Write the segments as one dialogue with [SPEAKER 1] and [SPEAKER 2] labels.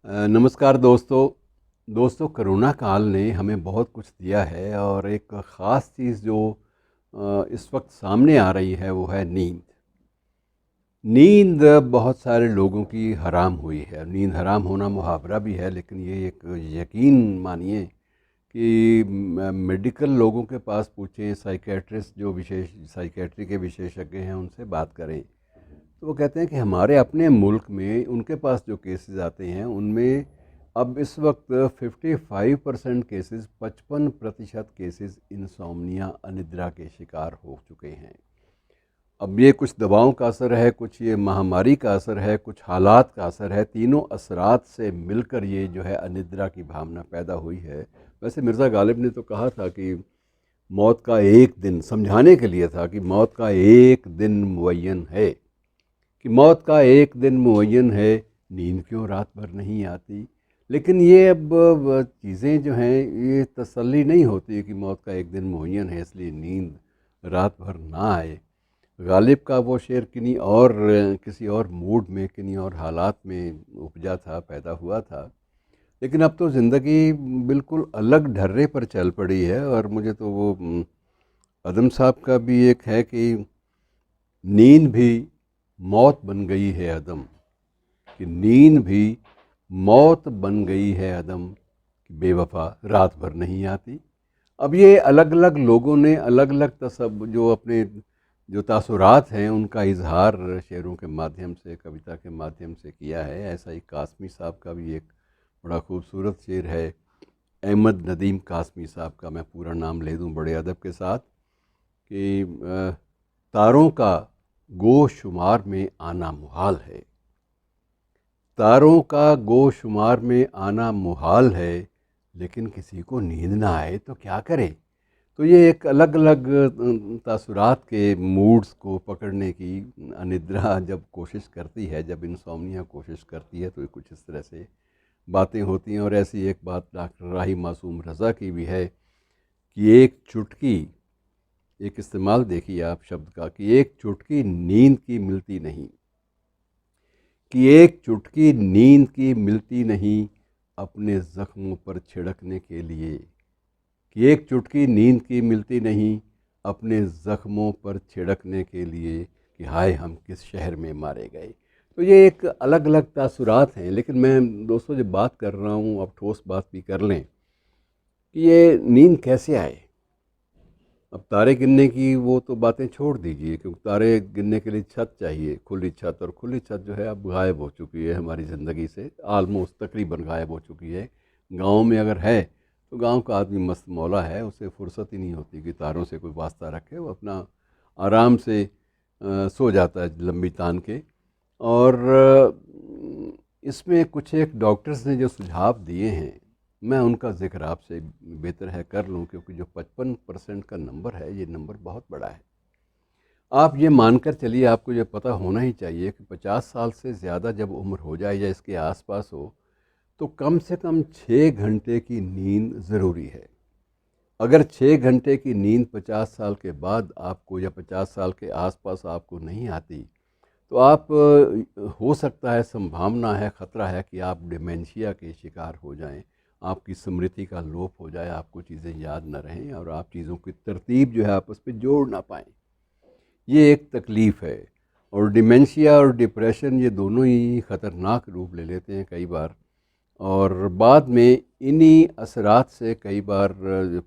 [SPEAKER 1] नमस्कार दोस्तों कोरोना काल ने हमें बहुत कुछ दिया है और एक ख़ास चीज़ जो इस वक्त सामने आ रही है वो है नींद। नींद बहुत सारे लोगों की हराम हुई है। नींद हराम होना मुहावरा भी है, लेकिन ये एक यकीन मानिए कि मेडिकल लोगों के पास पूछें, साइकेट्रिस्ट जो विशेष साइकेट्री के विशेषज्ञ हैं उनसे बात करें, तो वो कहते हैं कि हमारे अपने मुल्क में उनके पास जो केसेस आते हैं उनमें अब इस वक्त 55% केसेस, 55% केसेस इंसोम्निया अनिद्रा के शिकार हो चुके हैं। अब ये कुछ दवाओं का असर है, कुछ ये महामारी का असर है, कुछ हालात का असर है। तीनों असरात से मिलकर ये जो है अनिद्रा की भावना पैदा हुई है। वैसे मिर्ज़ा गालिब ने तो कहा था कि मौत का एक दिन, समझाने के लिए था कि मौत का एक दिन मुअय्यन है, कि मौत का एक दिन मुअय्यन है, नींद क्यों रात भर नहीं आती। लेकिन ये अब चीज़ें जो हैं ये तसल्ली नहीं होती कि मौत का एक दिन मुअय्यन है इसलिए नींद रात भर ना आए। गालिब का वो शेर किन्हीं और किसी और मूड में, किन्हीं और हालात में उपजा था, पैदा हुआ था। लेकिन अब तो ज़िंदगी बिल्कुल अलग ढर्रे पर चल पड़ी है। और मुझे तो वो अदम साहब का भी एक है कि नींद भी मौत बन गई है अदम, कि नींद भी मौत बन गई है अदम, कि बेवफा रात भर नहीं आती। अब ये अलग अलग लोगों ने अलग अलग तसब जो अपने जो तासुरात हैं उनका इजहार शेरों के माध्यम से, कविता के माध्यम से किया है। ऐसा ही कासमी साहब का भी एक बड़ा खूबसूरत शेर है, अहमद नदीम कासमी साहब का। मैं पूरा नाम ले दूं बड़े अदब के साथ कि तारों का गोशुमार में आना मुहाल है, तारों का गोशुमार में आना मुहाल है, लेकिन किसी को नींद ना आए तो क्या करे। तो ये एक अलग अलग तासुरात के मूड्स को पकड़ने की अनिद्रा जब कोशिश करती है, जब इंसोम्निया कोशिश करती है, तो ये कुछ इस तरह से बातें होती हैं। और ऐसी एक बात डॉक्टर राही मासूम रज़ा की भी है कि एक चुटकी, एक इस्तेमाल देखिए आप शब्द का, कि एक चुटकी नींद की मिलती नहीं, कि एक चुटकी नींद की मिलती नहीं अपने ज़ख्मों पर छिड़कने के लिए, कि एक चुटकी नींद की मिलती नहीं अपने ज़ख्मों पर छिड़कने के लिए, कि हाय हम किस शहर में मारे गए। तो ये एक अलग अलग तासुरात हैं। लेकिन मैं दोस्तों जब बात कर रहा हूँ, अब ठोस बात भी कर लें कि ये नींद कैसे आए। अब तारे गिनने की वो तो बातें छोड़ दीजिए, क्योंकि तारे गिनने के लिए छत चाहिए, खुली छत। और खुली छत जो है अब गायब हो चुकी है हमारी ज़िंदगी से, आलमोस्ट तकरीबन गायब हो चुकी है। गाँव में अगर है तो गांव का आदमी मस्त मौला है, उसे फुर्सत ही नहीं होती कि तारों से कोई वास्ता रखे। वो अपना आराम से सो जाता है लंबी तान के। और इसमें कुछ एक डॉक्टर्स ने जो सुझाव दिए हैं, मैं उनका ज़िक्र आपसे बेहतर है कर लूँ, क्योंकि जो 55% का नंबर है ये नंबर बहुत बड़ा है। आप ये मानकर चलिए, आपको ये पता होना ही चाहिए कि 50 साल से ज़्यादा जब उम्र हो जाए या इसके आसपास हो, तो कम से कम 6 घंटे की नींद ज़रूरी है। अगर 6 घंटे की नींद 50 साल के बाद आपको या 50 साल के आसपास आपको नहीं आती, तो आप हो सकता है, संभावना है, ख़तरा है कि आप डिमेंशिया के शिकार हो जाएं। आपकी स्मृति का लोप हो जाए, आपको चीज़ें याद न रहें और आप चीज़ों की तरतीब जो है आपस में जोड़ ना पाएँ। ये एक तकलीफ़ है। और डिमेंशिया और डिप्रेशन ये दोनों ही ख़तरनाक रूप ले लेते हैं कई बार। और बाद में इन्हीं असरात से कई बार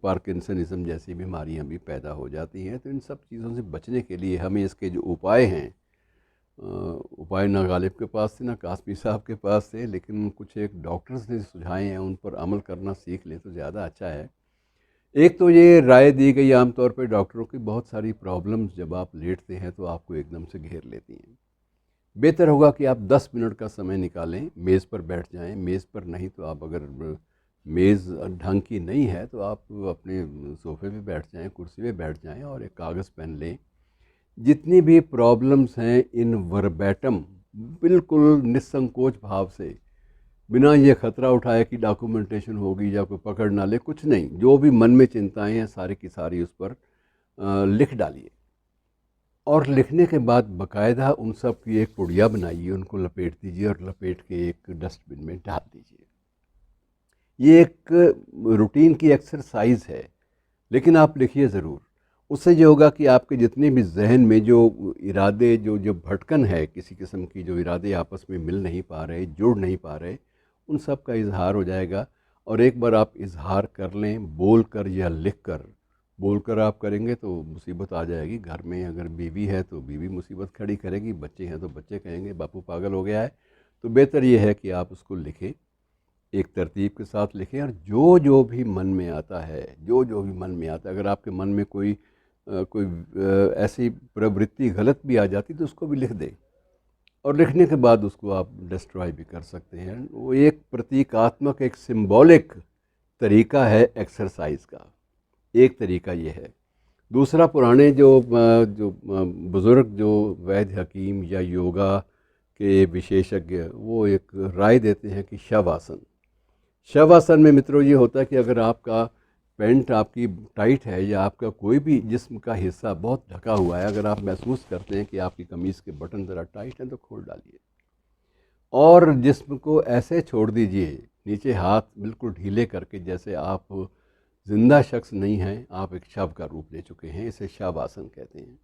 [SPEAKER 1] पार्किंसनिज़म जैसी बीमारियां भी पैदा हो जाती हैं। तो इन सब चीज़ों से बचने के लिए हमें इसके जो उपाय हैं, उपाय ना गालिब के पास थे ना कासमी साहब के पास थे, लेकिन कुछ एक डॉक्टर्स ने सुझाए हैं, उन पर अमल करना सीख लें तो ज़्यादा अच्छा है। एक तो ये राय दी गई आमतौर पर डॉक्टरों की, बहुत सारी प्रॉब्लम्स जब आप लेटते हैं तो आपको एकदम से घेर लेती हैं। बेहतर होगा कि आप 10 मिनट का समय निकालें, मेज़ पर बैठ जाएं। मेज़ पर नहीं तो आप, अगर मेज़ ढंग की नहीं है तो आप अपने सोफ़े पे बैठ जाएं, कुर्सी पे बैठ जाएं और एक कागज़ पेन लें। जितनी भी प्रॉब्लम्स हैं इन वर्बैटम, बिल्कुल निसंकोच भाव से, बिना ये ख़तरा उठाए कि डॉक्यूमेंटेशन होगी या कोई पकड़ ना ले, कुछ नहीं, जो भी मन में चिंताएं हैं सारी की सारी उस पर लिख डालिए। और लिखने के बाद बाकायदा उन सब की एक पुड़िया बनाइए, उनको लपेट दीजिए और लपेट के एक डस्टबिन में डाल दीजिए। ये एक रूटीन की एक्सरसाइज है, लेकिन आप लिखिए ज़रूर। उससे ये होगा कि आपके जितने भी जहन में जो इरादे, जो जो भटकन है किसी किस्म की, जो इरादे आपस में मिल नहीं पा रहे, जुड़ नहीं पा रहे, उन सब का इजहार हो जाएगा। और एक बार आप इजहार कर लें, बोल कर या लिख कर, बोल कर आप करेंगे तो मुसीबत आ जाएगी घर में। अगर बीवी है तो बीवी मुसीबत खड़ी करेगी, बच्चे हैं तो बच्चे कहेंगे बापू पागल हो गया है। तो बेहतर ये है कि आप उसको लिखें, एक तरतीब के साथ लिखें, और जो जो भी मन में आता है, जो जो भी मन में आता है, अगर आपके मन में कोई ऐसी प्रवृत्ति गलत भी आ जाती तो उसको भी लिख दें, और लिखने के बाद उसको आप डिस्ट्रॉय भी कर सकते हैं। वो एक प्रतीकात्मक, एक सिंबॉलिक तरीका है एक्सरसाइज का, एक तरीका ये है। दूसरा, पुराने जो बुज़ुर्ग, जो वैद्य हकीम या योगा के विशेषज्ञ, वो एक राय देते हैं कि शवासन। शवासन में मित्रों ये होता है कि अगर आपका पैंट आपकी टाइट है या आपका कोई भी जिस्म का हिस्सा बहुत ढका हुआ है, अगर आप महसूस करते हैं कि आपकी कमीज़ के बटन ज़रा टाइट हैं तो खोल डालिए, और जिस्म को ऐसे छोड़ दीजिए, नीचे हाथ बिल्कुल ढीले करके, जैसे आप जिंदा शख्स नहीं हैं, आप एक शव का रूप ले चुके हैं। इसे शवासन कहते हैं।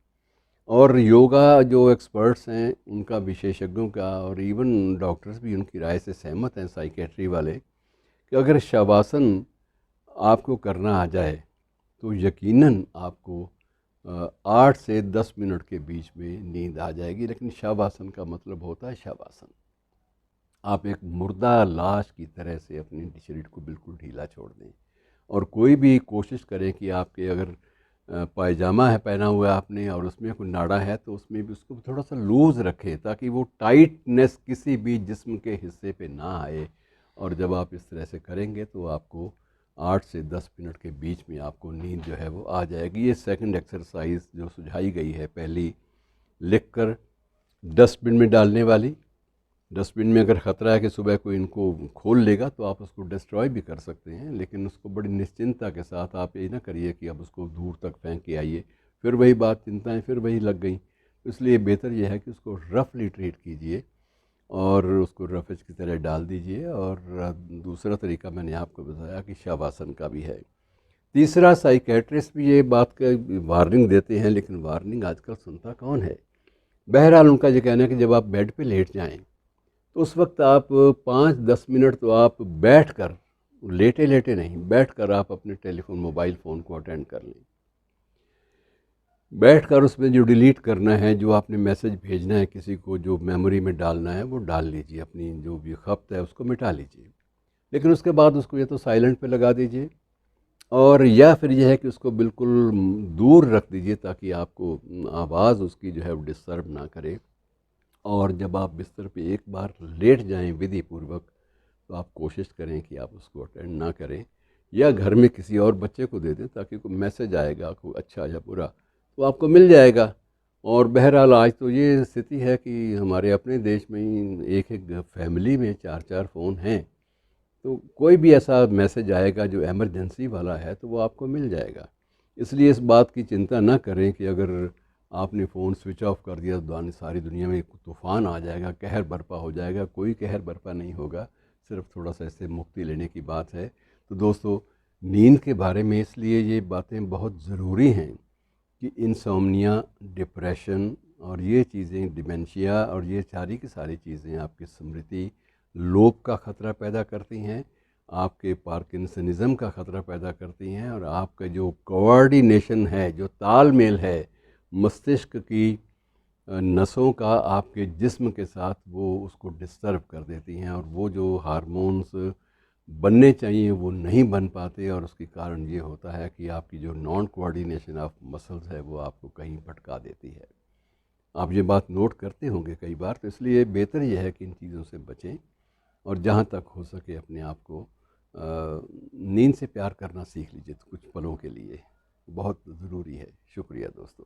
[SPEAKER 1] और योगा जो एक्सपर्ट्स हैं उनका, विशेषज्ञों का, और इवन डॉक्टर्स भी उनकी राय से सहमत हैं, साइकेट्री वाले, कि अगर शवासन आपको करना आ जाए तो यकीनन आपको 8 से 10 मिनट के बीच में नींद आ जाएगी। लेकिन शवासन का मतलब होता है शवासन, आप एक मुर्दा लाश की तरह से अपने शरीर को बिल्कुल ढीला छोड़ दें। और कोई भी कोशिश करें कि आपके अगर पायजामा है पहना हुआ है आपने और उसमें कोई नाड़ा है तो उसमें भी उसको थोड़ा सा लूज़ रखें, ताकि वो टाइटनेस किसी भी जिस्म के हिस्से पे ना आए। और जब आप इस तरह से करेंगे तो आपको 8 से 10 मिनट के बीच में आपको नींद जो है वो आ जाएगी। ये सेकंड एक्सरसाइज जो सुझाई गई है, पहली लिख कर डस्टबिन में डालने वाली। डस्टबिन में अगर ख़तरा है कि सुबह कोई इनको खोल लेगा तो आप उसको डिस्ट्रॉय भी कर सकते हैं, लेकिन उसको बड़ी निश्चिंतता के साथ आप ये ना करिए कि अब उसको दूर तक फेंक के आइए, फिर वही बात, चिंताएं फिर वही लग गई। इसलिए बेहतर यह है कि उसको रफली ट्रीट कीजिए और उसको रफेज की तरह डाल दीजिए। और दूसरा तरीका मैंने आपको बताया कि शवासन का भी है। तीसरा, साइकेट्रिस्ट भी ये बात का वार्निंग देते हैं, लेकिन वार्निंग आजकल सुनता कौन है। बहरहाल उनका ये कहना है कि जब आप बेड पे लेट जाएं तो उस वक्त आप 5-10 मिनट तो आप बैठ कर, लेटे लेटे नहीं, बैठ कर आप अपने टेलीफोन, मोबाइल फ़ोन को अटेंड कर लें। बैठ कर उसमें जो डिलीट करना है, जो आपने मैसेज भेजना है किसी को, जो मेमोरी में डालना है वो डाल लीजिए, अपनी जो भी खपत है उसको मिटा लीजिए। लेकिन उसके बाद उसको या तो साइलेंट पे लगा दीजिए, और या फिर यह है कि उसको बिल्कुल दूर रख दीजिए ताकि आपको आवाज़ उसकी जो है वो डिस्टर्ब ना करे। और जब आप बिस्तर पे एक बार लेट जाएं विधि पूर्वक, तो आप कोशिश करें कि आप उसको अटेंड ना करें, या घर में किसी और बच्चे को दे दें, ताकि कोई मैसेज आएगा, कोई अच्छा या बुरा, तो आपको मिल जाएगा। और बहरहाल आज तो ये स्थिति है कि हमारे अपने देश में ही एक एक फैमिली में 4-4 फ़ोन हैं, तो कोई भी ऐसा मैसेज आएगा जो इमरजेंसी वाला है तो वो आपको मिल जाएगा। इसलिए इस बात की चिंता ना करें कि अगर आपने फ़ोन स्विच ऑफ कर दिया तो सारी दुनिया में एक तूफ़ान आ जाएगा, कहर बरपा हो जाएगा। कोई कहर बरपा नहीं होगा, सिर्फ थोड़ा सा इससे मुक्ति लेने की बात है। तो दोस्तों, नींद के बारे में इसलिए ये बातें बहुत ज़रूरी हैं कि इंसोम्निया, डिप्रेशन और ये चीज़ें, डिमेंशिया और ये सारी की सारी चीज़ें आपकी स्मृति लोप का ख़तरा पैदा करती हैं, आपके पार्किंसनिज़म का ख़तरा पैदा करती हैं, और आपका जो कोऑर्डिनेशन है, जो तालमेल है मस्तिष्क की नसों का आपके जिस्म के साथ, वो उसको डिस्टर्ब कर देती हैं, और वो जो हार्मोन्स बनने चाहिए वो नहीं बन पाते। और उसके कारण ये होता है कि आपकी जो नॉन कोऑर्डिनेशन ऑफ मसल्स है वो आपको कहीं भटका देती है। आप ये बात नोट करते होंगे कई बार, तो इसलिए बेहतर यह है कि इन चीज़ों से बचें, और जहाँ तक हो सके अपने आप को नींद से प्यार करना सीख लीजिए कुछ पलों के लिए, बहुत ज़रूरी है। शुक्रिया दोस्तों।